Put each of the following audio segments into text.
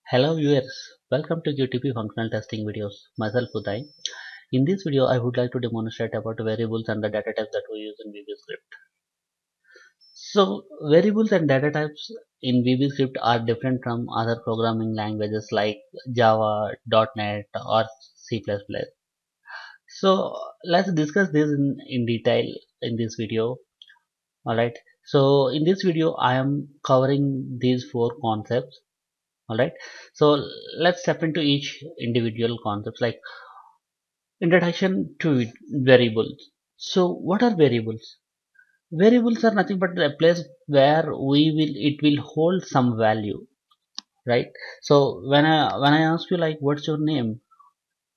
Hello viewers, welcome to QTP functional testing videos. Myself Uday. In this video, I would like to demonstrate about variables and the data types that we use in VBScript. So, variables and data types in VBScript are different from other programming languages like Java, .NET, or C++. So, let's discuss this in detail in this video. Alright. So, in this video, I am covering these four concepts. Alright, so let's step into each individual concepts like introduction to variables. So what are variables? Variables are nothing but a place where it will hold some value, right? So when I ask you like what's your name,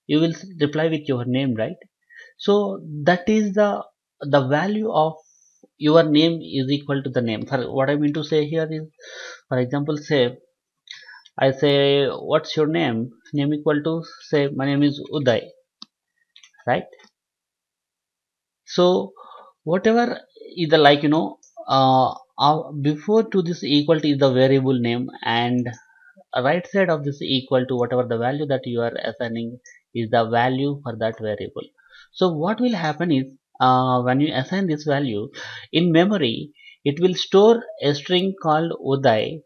you will reply with your name, right? So that is the value of your name is equal to the name. For what I mean to say here is, for example, say I say, what's your name? Name equal to, say, my name is Uday, right? So, whatever is the before to this equal to is the variable name, and right side of this equal to whatever the value that you are assigning is the value for that variable. So, what will happen is, when you assign this value in memory, it will store a string called Uday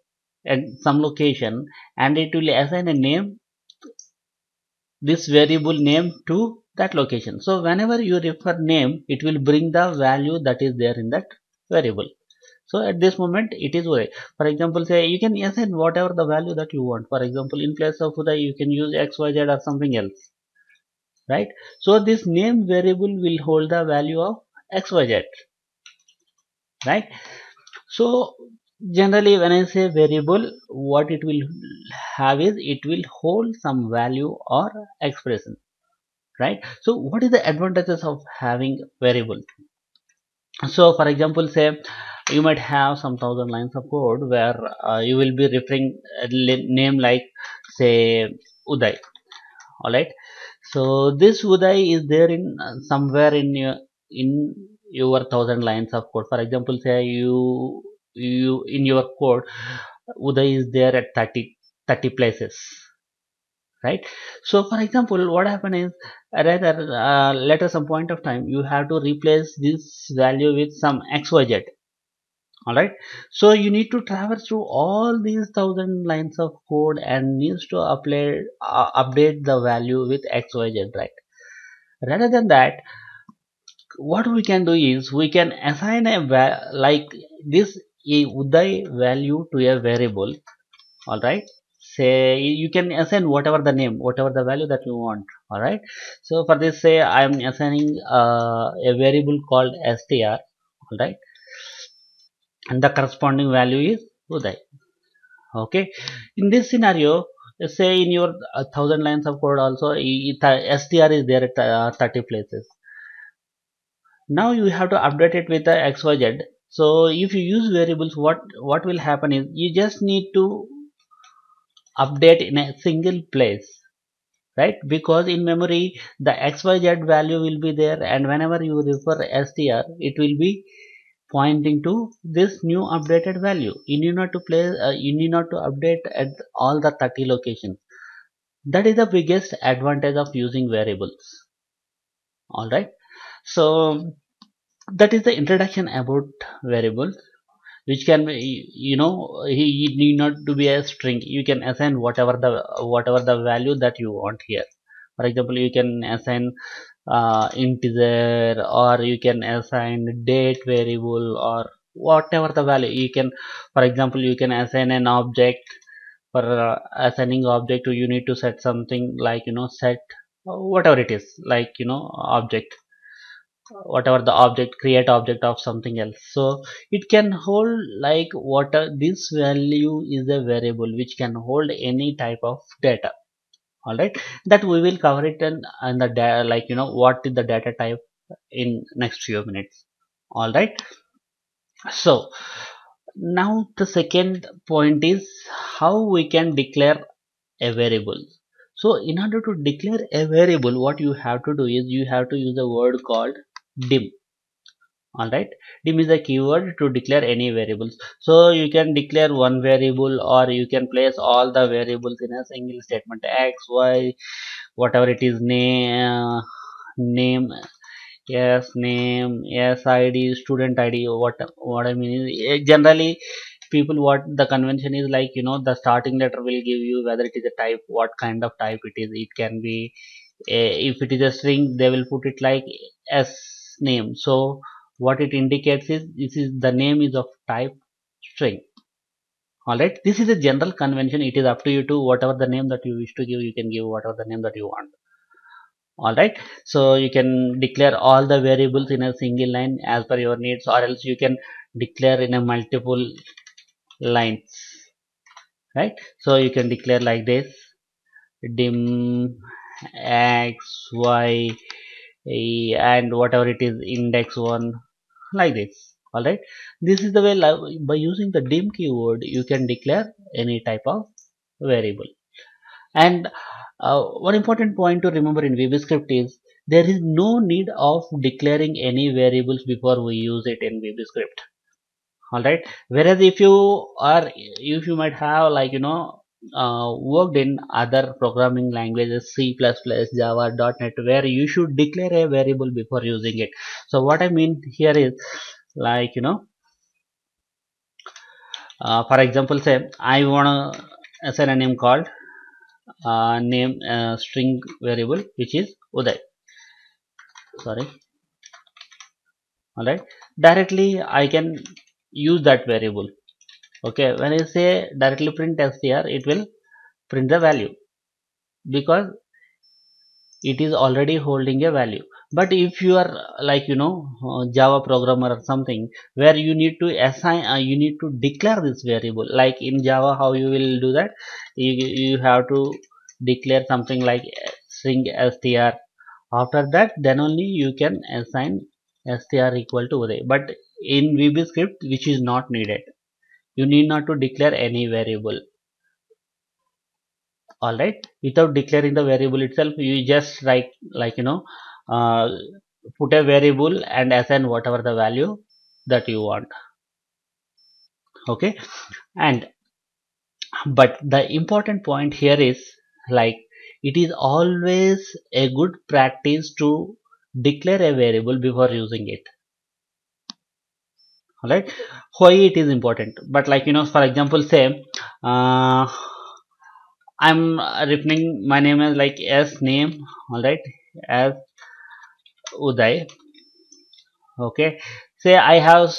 at some location, and it will assign a name, this variable name, to that location. So whenever you refer name, it will bring the value that is there in that variable. So at this moment it is Uday. For example, say you can assign whatever the value that you want. For example, in place of Uday you can use XYZ or something else, right? So this name variable will hold the value of XYZ, right? So generally when I say variable, what it will have is it will hold some value or expression, right? So what is the advantages of having variable? So for example, say you might have some thousand lines of code where you will be referring a name like, say, Uday. All right, so this Uday is there in somewhere in your thousand lines of code. For example, say you in your code Uday is there at 30 places, right? So for example, what happen is, rather later some point of time you have to replace this value with some XYZ. All right, so you need to traverse through all these thousand lines of code and needs to update the value with XYZ, right? Rather than that, what we can do is we can assign like this a Uday value to a variable. All right, say you can assign whatever the name, whatever the value that you want. All right, so for this, say I am assigning a variable called str. All right, and the corresponding value is Uday. Okay, in this scenario, say in your thousand lines of code also str is there at 30 places. Now you have to update it with the XYZ. So if you use variables, what will happen is you just need to update in a single place, right? Because in memory the XYZ value will be there, and whenever you refer str, it will be pointing to this new updated value. You need not to you need not to update at all the 30 locations. That is the biggest advantage of using variables. All right, so that is the introduction about variables, which can be, he need not to be a string. You can assign whatever the value that you want here. For example, you can assign integer, or you can assign date variable, or whatever the value you can. For example, you can assign an object. For assigning object, you need to set something like, set whatever it is, like, object, whatever the object, create object of something else. So it can hold like what this value is a variable which can hold any type of data. All right, that we will cover it in the like, what is the data type in next few minutes. All right, so now the second point is how we can declare a variable. So in order to declare a variable, what you have to do is you have to use a word called dim. Alright, dim is a keyword to declare any variables. So you can declare one variable, or you can place all the variables in a single statement: x, y, whatever it is, name, yes, name, yes, id, student id. What I mean is, generally people, what the convention is, like, the starting letter will give you whether it is a type, what kind of type it is. It can be if it is a string, they will put it like s name. So what it indicates is this is the name is of type string. All right, this is a general convention. It is up to you to whatever the name that you wish to give, you can give whatever the name that you want. All right, so you can declare all the variables in a single line as per your needs, or else you can declare in a multiple lines, right? So you can declare like this: dim x, y, and whatever it is, index 1, like this. All right, this is the way, by using the dim keyword you can declare any type of variable. And one important point to remember in VBScript is there is no need of declaring any variables before we use it in VBScript. All right, whereas if you might have, like, worked in other programming languages, C++, Java, .NET, where you should declare a variable before using it. So what I mean here is, like, for example, say I want to assign a name called name string variable, which is Uday. Sorry. All right, directly I can use that variable. Okay, when I say directly print str, it will print the value because it is already holding a value. But if you are, like, Java programmer or something, where you need to assign, you need to declare this variable, like in Java, how you will do that? You have to declare something like string str. After that, then only you can assign str equal to array. But in VBScript, which is not needed, you need not to declare any variable. All right, without declaring the variable itself, you just write, like, uh, put a variable and assign whatever the value that you want. Okay, and but the important point here is, like, it is always a good practice to declare a variable before using it. All right, why it is important? But, like, for example, say uh, I'm referring my name as like s name. All right, as Uday. Okay, say I have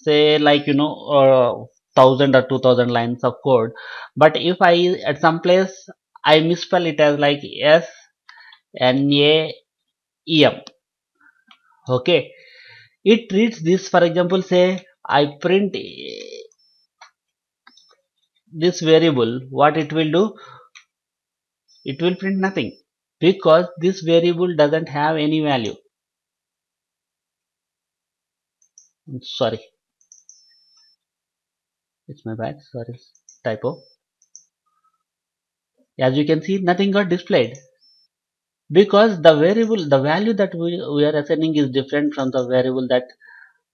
say, like, 1,000 or 2,000 lines of code, but if I at some place I misspell it as like s n a e m. Okay, it reads this. For example, say I print this variable, what it will do? It will print nothing, because this variable doesn't have any value. Sorry, it's my bad. Sorry, typo. As you can see, nothing got displayed, because the variable, the value that we are assigning is different from the variable that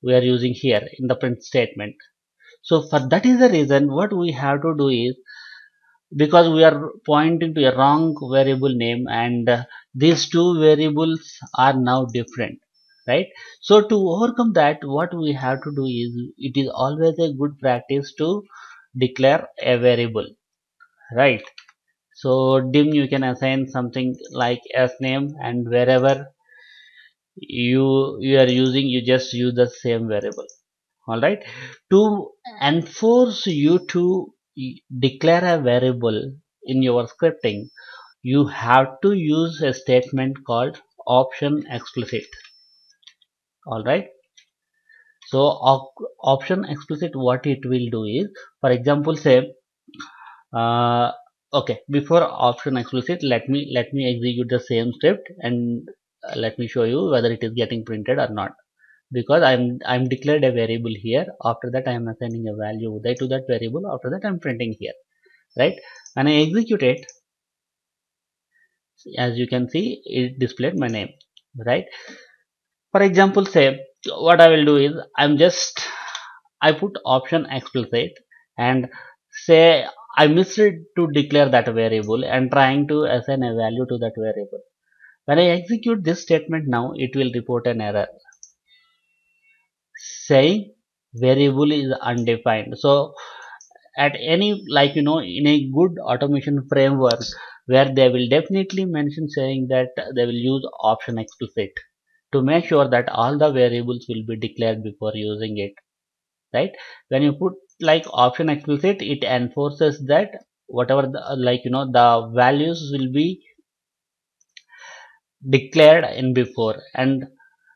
we are using here in the print statement. So for that is the reason, what we have to do is, because we are pointing to a wrong variable name, and these two variables are now different, right? So to overcome that, what we have to do is, it is always a good practice to declare a variable, right? So dim, you can assign something like as name, and wherever you are using, you just use the same variable. All right, to enforce you to declare a variable in your scripting, you have to use a statement called option explicit. All right, so option explicit, what it will do is, for example, say uh, okay, before option explicit, let me execute the same script, and let me show you whether it is getting printed or not. Because I'm declared a variable here. After that, I am assigning a value to that variable. After that, I'm printing here, right? When I execute it, as you can see, it displayed my name, right? For example, say what I will do is I put option explicit and say I missed to declare that variable and trying to assign a value to that variable. When I execute this statement now, it will report an error saying variable is undefined. So at any, like, in a good automation framework where they will definitely mention saying that they will use option explicit to make sure that all the variables will be declared before using it, right? When you put like option explicit, it enforces that whatever the, the values will be declared in before, and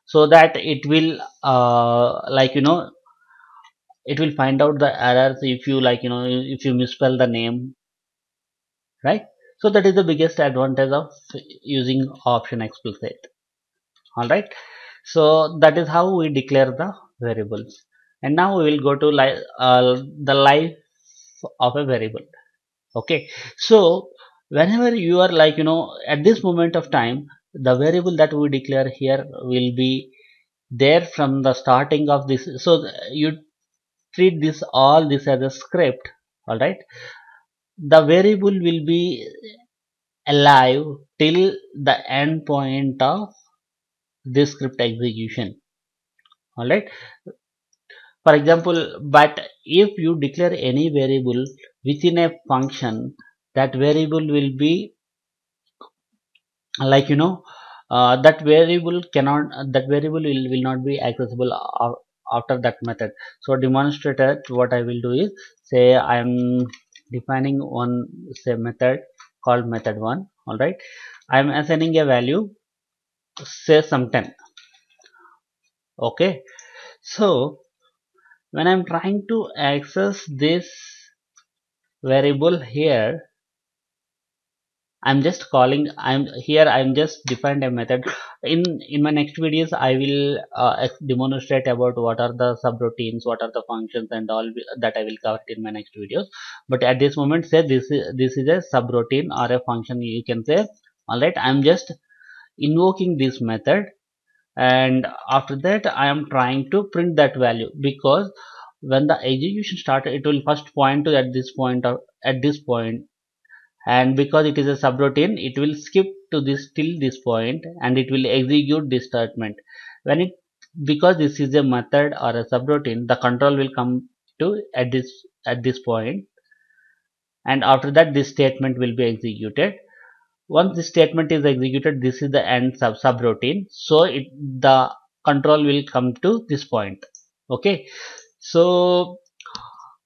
so that it will it will find out the errors if you, if you misspell the name, right? So that is the biggest advantage of using option explicit. All right, so that is how we declare the variables. And now we will go to the life of a variable. Okay, so whenever you are, at this moment of time, the variable that we declare here will be there from the starting of this. So you treat this all this as a script. All right, the variable will be alive till the end point of this script execution. All right, for example, but if you declare any variable within a function, that variable will be, like, that variable will not be accessible after that method. So demonstrated, what I will do is, say I am defining one, say, method called method1. All right, I am assigning a value, say some 10. Okay, so when I'm trying to access this variable here, I'm just calling, I'm just defined a method. In my next videos I will demonstrate about what are the subroutines, what are the functions, and all that I will cover in my next videos. But at this moment, say this is a subroutine or a function, you can say. All right, I'm just invoking this method, and after that I am trying to print that value, because when the execution started, it will first point to at this point, or at this point, and because it is a subroutine, it will skip to this till this point and it will execute this statement. When it, because this is a method or a subroutine, the control will come to at this point, and after that this statement will be executed. Once this statement is executed, this is the end subroutine, so the control will come to this point. Okay, so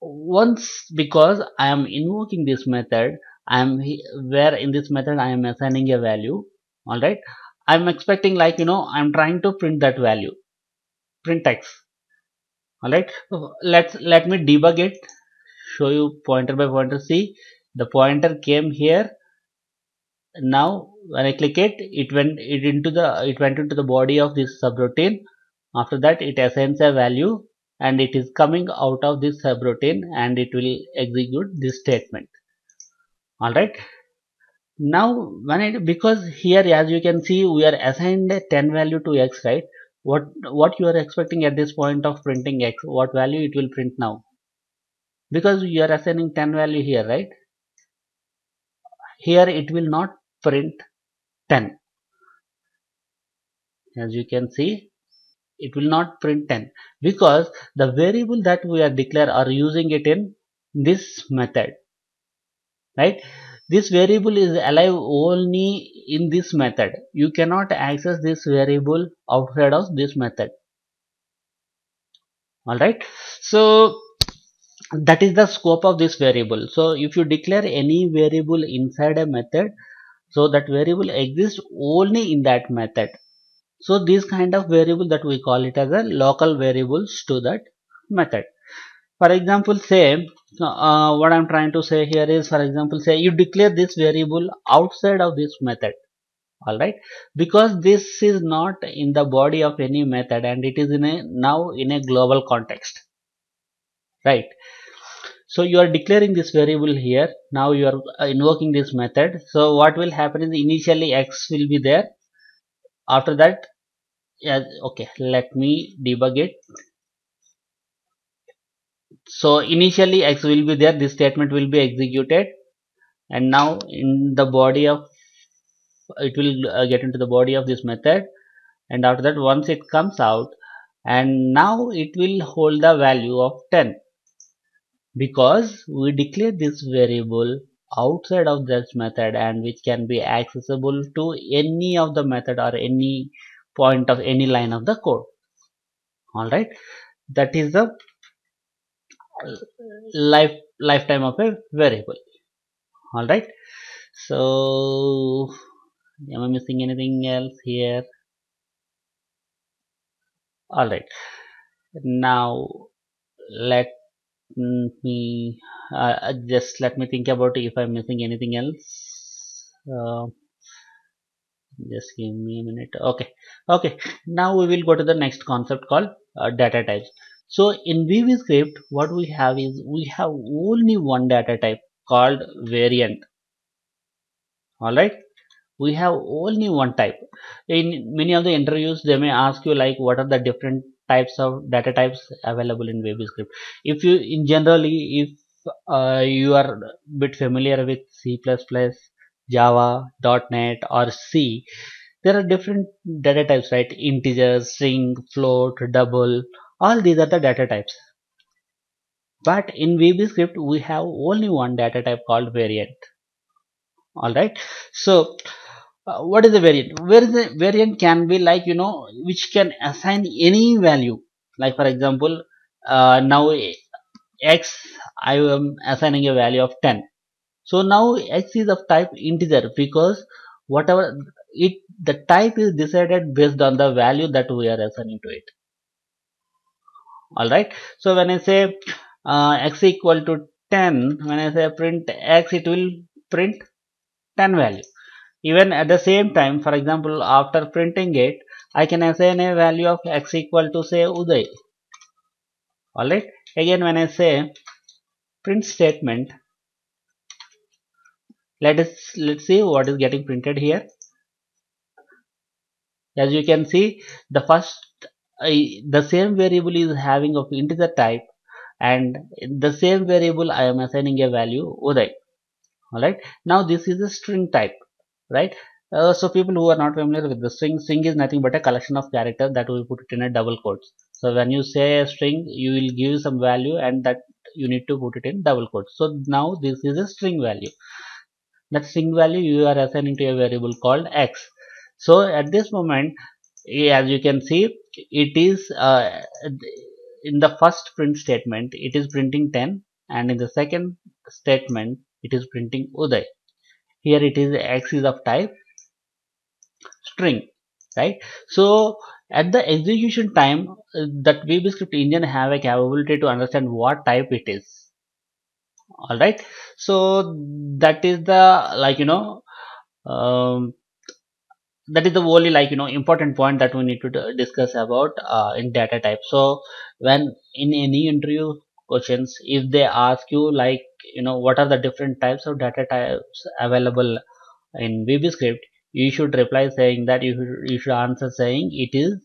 once, because I am invoking this method, where in this method I am assigning a value. All right, I'm expecting, I'm trying to print that value, print x. All right, so let me debug it, show you pointer by pointer. See, the pointer came here. Now when I click it, it went into the body of this subroutine. After that it assigns a value, and it is coming out of this subroutine, and it will execute this statement. All right, now when I, because here as you can see we are assigned a 10 value to x, right? What you are expecting at this point of printing x, what value it will print now? Because you are assigning 10 value here, right? Here it will not print 10. As you can see, it will not print 10, because the variable that we are declare are using it in this method, right? This variable is alive only in this method. You cannot access this variable outside of this method. All right, so that is the scope of this variable. So if you declare any variable inside a method, so that variable exists only in that method. So these kind of variable that we call it as a local variables to that method. For example, say, what I'm trying to say here is, for example, say you declare this variable outside of this method. All right, because this is not in the body of any method, and it is in a, now in a global context, right? So you are declaring this variable here. Now you are invoking this method. So what will happen is, initially x will be there. After that Yeah, okay, let me debug it. So initially x will be there, this statement will be executed, and now in the body of it will get into the body of this method, and after that once it comes out, and now it will hold the value of 10 because we declare this variable outside of this method and which can be accessible to any of the method or any point of any line of the code. All right, that is the lifetime of a variable. All right, so am I missing anything else here? All right, now let me just let me think about if I'm missing anything else. Just give me a minute. Okay, okay, now we will go to the next concept called data types. So in VBScript what we have is we have only one data type called variant. All right, we have only one type. In many of the interviews they may ask you like what are the different types of data types available in VBScript. If you in generally if you are a bit familiar with C++, Java, .NET or C, there are different data types, right? Integer, string, float, double, all these are the data types. But in VBScript we have only one data type called variant. All right, so what is the variant? Where is the variant can be like, you know, which can assign any value. Like for example, now x I am assigning a value of 10. So now x is of type integer because whatever it the type is decided based on the value that we are assigning to it. All right, so when I say x equal to 10, when I say print x, it will print 10 value. Even at the same time, for example, after printing it, I can assign a value of x equal to say Uday. Alright. Again, when I say print statement, let's see what is getting printed here. As you can see, the first the same variable is having of integer type, and the same variable I am assigning a value Uday. Alright. Now this is a string type, right? So people who are not familiar with the string is nothing but a collection of characters that we put it in a double quotes. So when you say a string, you will give some value and that you need to put it in double quotes. So now this is a string value. That string value you are assigning to a variable called x. So at this moment, as you can see, it is in the first print statement it is printing 10, and in the second statement it is printing Uday. Here it is x is of type string, right? So at the execution time, that VBScript engine have a capability to understand what type it is. All right, so that is the like um, that is the only important point that we need to discuss about in data type. So when in any interview questions, if they ask you like what are the different types of data types available in VBScript, you should reply saying that you should answer saying it is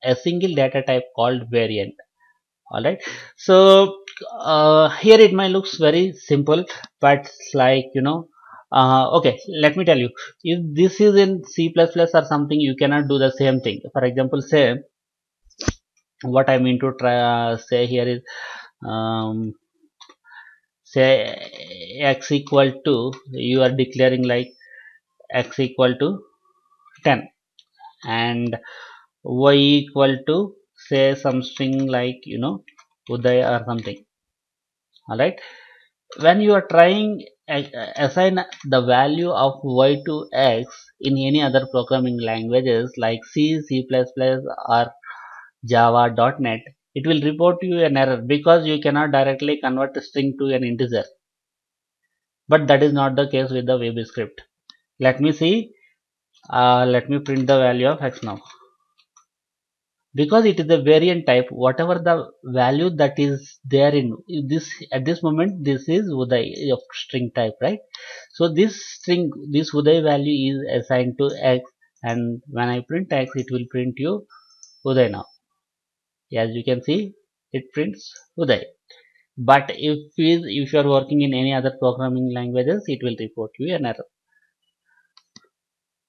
a single data type called variant. All right, so here it might looks very simple, but like okay, let me tell you, if this is in C++ or something, you cannot do the same thing. For example, say what I mean to try say here is um, say x equal to, you are declaring like x equal to 10 and y equal to say some string like Uday or something. All right, when you are trying assign the value of y to x in any other programming languages like C++ or Java, .NET, it will report you an error because you cannot directly convert a string to an integer. But that is not the case with the VBScript. Let me see, let me print the value of x now. Because it is a variant type, whatever the value that is there in this at this moment, this is Uday of string type, right? So this string, this Uday value is assigned to x, and when I print x, it will print you Uday now. As you can see, it prints Uday. But if you are working in any other programming languages, it will report you an error.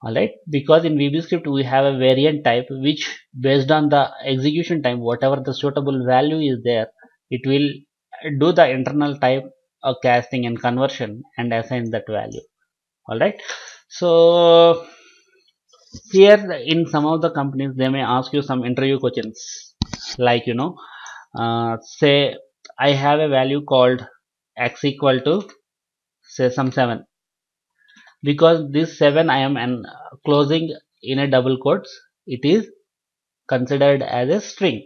Alright, because in VBScript we have a variant type which, based on the execution time, whatever the suitable value is there, it will do the internal type of casting and conversion and assign that value. Alright, so here in some of the companies they may ask you some interview questions, like say I have a value called x equal to, say, some 7. Because this 7 I am closing in a double quotes, it is considered as a string.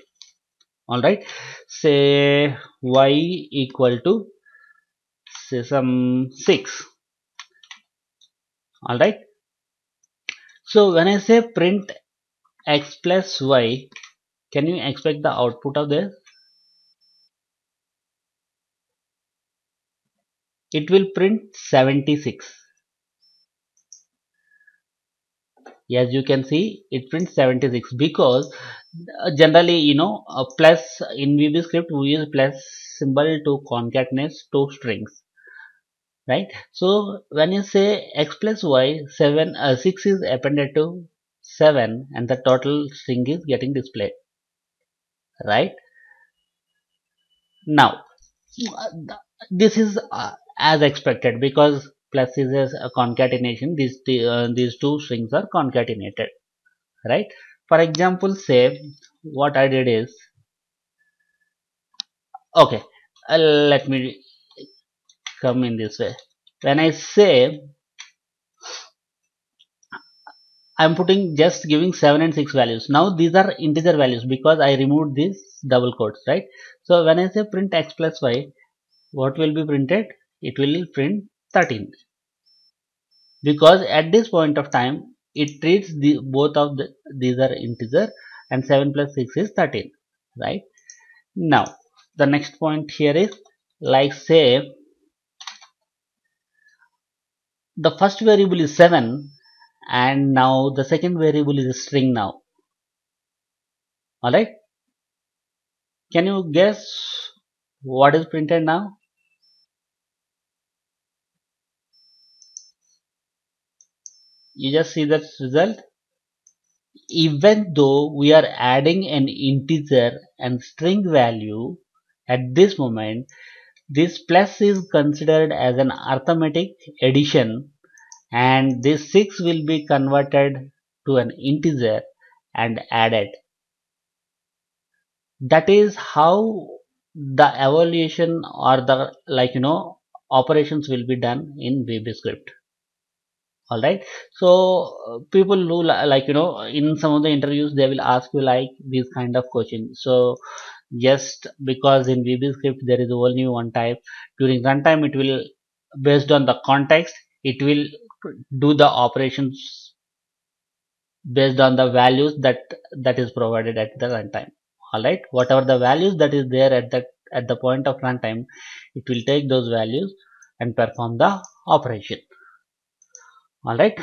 Alright, say y equal to, say, some 6. Alright, so when I say print x plus y, can you expect the output of this? It will print 76. As you can see, it prints 76 because generally, a plus in VBScript we use plus symbol to concatenate two strings, right? So when you say x plus y, 6 is appended to 7 and the total string is getting displayed, right? Now, this is as expected because plus is a concatenation. These two strings are concatenated, right? For example, say what I did is, okay, let me come in this way. When I say I'm putting, just giving 7 and 6 values. Now these are integer values because I removed these double quotes, right? So when I say print x plus y, what will be printed? It will print 13 because at this point of time it treats both of these are integer and 7 plus 6 is 13, right? Now the next point here is, like, say the first variable is 7 and now the second variable is a string now. Alright, can you guess what is printed now? You just see that result. Even though we are adding an integer and string value at this moment, this plus is considered as an arithmetic addition and this 6 will be converted to an integer and added. That is how the evaluation or the, operations will be done in VBScript. All right, so people who in some of the interviews they will ask you like these kind of questions. So just because in VBScript there is only one type, during runtime it will, based on the context, it will do the operations based on the values that is provided at the runtime. All right, whatever the values that is there at the point of runtime, it will take those values and perform the operation. All right,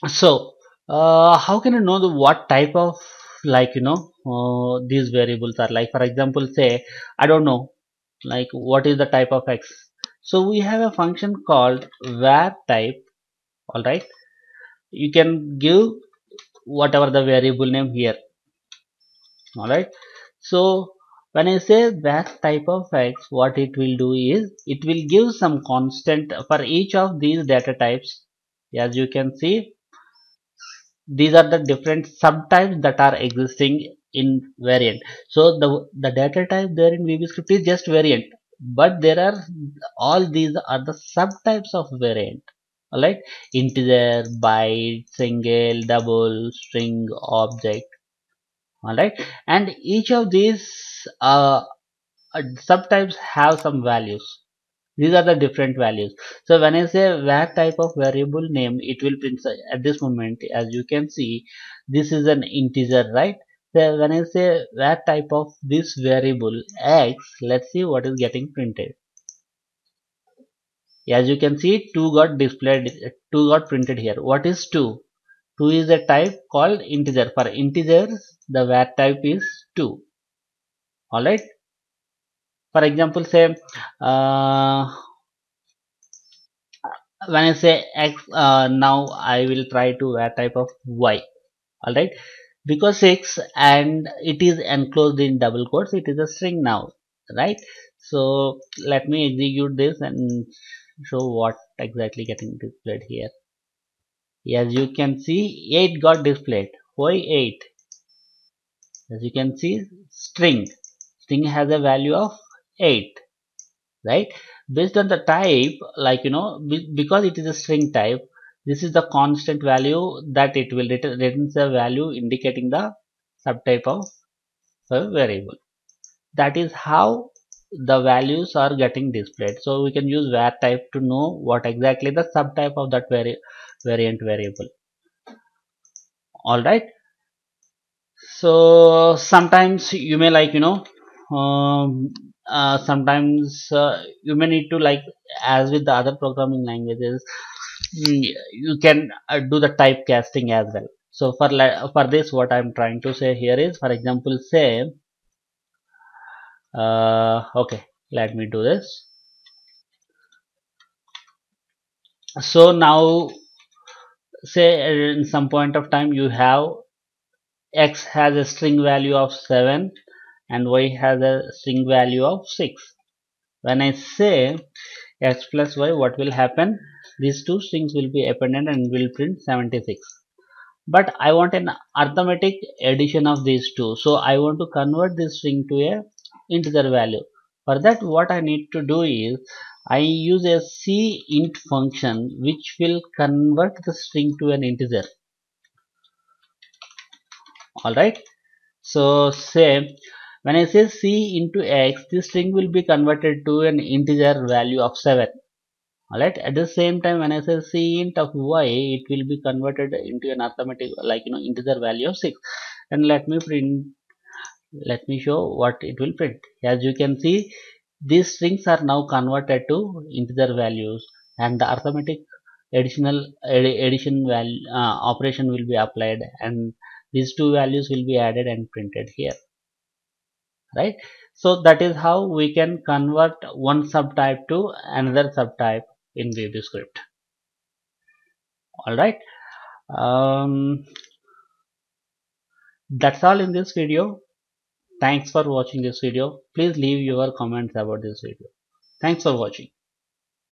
so how can you know what type of, these variables are? Like, for example, say I don't know like what is the type of x, so we have a function called var type. All right, you can give whatever the variable name here. All right, so when I say that type of x, what it will do is it will give some constant for each of these data types. As you can see, these are the different subtypes that are existing in variant. So the data type there in VBScript is just variant, but there are, all these are the subtypes of variant. All right, integer, byte, single, double, string, object. All right, and each of these subtypes have some values. These are the different values. So when I say var type of variable name, it will print at this moment. As you can see, this is an integer, right? So when I say var type of this variable x, let's see what is getting printed. As you can see, 2 got displayed, 2 got printed here. What is 2? 2 is a type called integer. For integers, the var type is 2. Alright. For example, say when I say x, now I will try to var type of y. Alright. Because 6 and it is enclosed in double quotes, it is a string now. Right. So let me execute this and show what exactly getting displayed here. As you can see, 8 got displayed. Why 8? As you can see, string has a value of 8, right? Based on the type, like because it is a string type, this is the constant value that it will returns a value indicating the subtype of a variable. That is how the values are getting displayed. So we can use var type to know what exactly the subtype of that variant variable. All right. So sometimes you may sometimes you may need to, like as with the other programming languages, you can do the typecasting as well. So for this, what I'm trying to say here is, for example, say okay, let me do this. So now say in some point of time you have x has a string value of 7 and y has a string value of 6. When I say x plus y, what will happen? These two strings will be appended and will print 76. But I want an arithmetic addition of these two. So I want to convert this string to a integer value. For that, what I need to do is I use a cint function which will convert the string to an integer. Alright. So say when I say c into x, this string will be converted to an integer value of 7. Alright. At the same time, when I say c int of y, it will be converted into an arithmetic, like integer value of 6. And let me show what it will print. As you can see, these strings are now converted to integer values, and the arithmetic addition value operation will be applied, and these two values will be added and printed here. Right. So that is how we can convert one subtype to another subtype in VBScript. All right. Um, that's all in this video. Thanks for watching this video. Please leave your comments about this video. Thanks for watching.